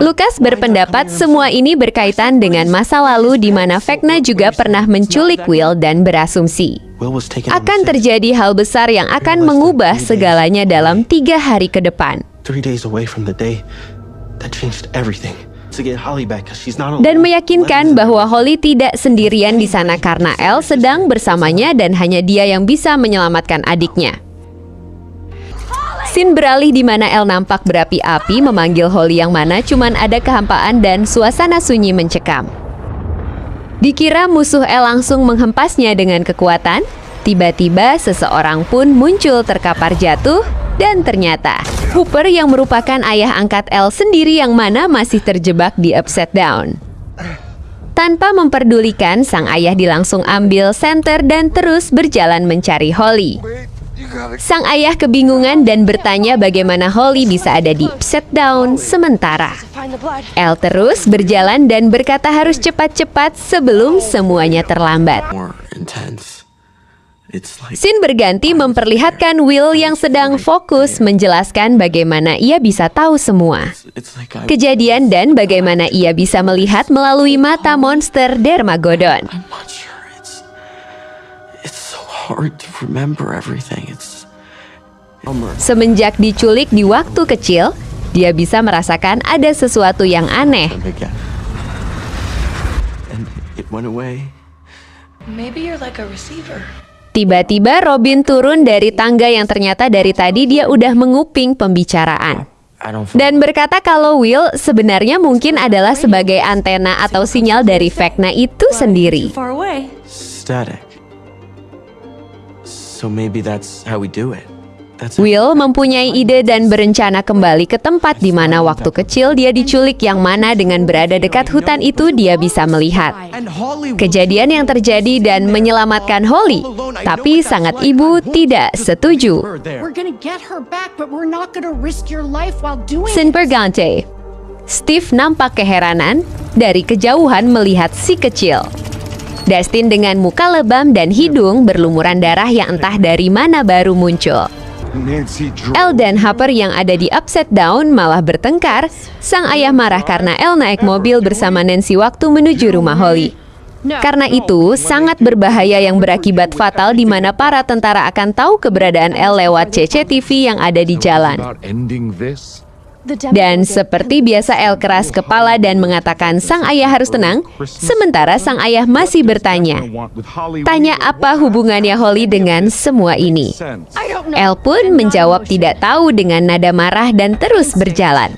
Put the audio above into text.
Lucas berpendapat semua ini berkaitan dengan masa lalu di mana Vecna juga pernah menculik Will dan berasumsi akan terjadi hal besar yang akan mengubah segalanya dalam 3 hari ke depan. Dan meyakinkan bahwa Holly tidak sendirian di sana karena Elle sedang bersamanya dan hanya dia yang bisa menyelamatkan adiknya. Scene beralih di mana Elle nampak berapi-api memanggil Holly yang mana cuman ada kehampaan dan suasana sunyi mencekam. Dikira musuh Elle langsung menghempasnya dengan kekuatan, tiba-tiba seseorang pun muncul terkapar jatuh dan ternyata Hooper yang merupakan ayah angkat Elle sendiri yang mana masih terjebak di Upside Down. Tanpa memperdulikan, sang ayah dilangsung ambil senter dan terus berjalan mencari Holly. Sang ayah kebingungan dan bertanya bagaimana Holly bisa ada di Upside Down sementara Elle terus berjalan dan berkata harus cepat-cepat sebelum semuanya terlambat. Scene berganti memperlihatkan Will yang sedang fokus menjelaskan bagaimana ia bisa tahu semua kejadian dan bagaimana ia bisa melihat melalui mata monster Dermagodon. Semenjak diculik di waktu kecil, dia bisa merasakan ada sesuatu yang aneh. Tiba-tiba Robin turun dari tangga yang ternyata dari tadi dia udah menguping pembicaraan. Dan berkata kalau Will sebenarnya mungkin adalah sebagai antena atau sinyal dari Vecna itu sendiri. Will mempunyai ide dan berencana kembali ke tempat di mana waktu kecil dia diculik yang mana dengan berada dekat hutan itu dia bisa melihat kejadian yang terjadi dan menyelamatkan Holly. Tapi sangat ibu tidak setuju. Scene berganti. Steve nampak keheranan dari kejauhan melihat si kecil. Dustin dengan muka lebam dan hidung berlumuran darah yang entah dari mana baru muncul. Elle dan Hopper yang ada di Upside Down malah bertengkar. Sang ayah marah karena Elle naik mobil bersama Nancy waktu menuju rumah Holly. Karena itu, sangat berbahaya yang berakibat fatal di mana para tentara akan tahu keberadaan Elle lewat CCTV yang ada di jalan. Dan seperti biasa Elle keras kepala dan mengatakan sang ayah harus tenang, sementara sang ayah masih bertanya. Tanya apa hubungannya Holly dengan semua ini? Elle pun menjawab tidak tahu dengan nada marah dan terus berjalan.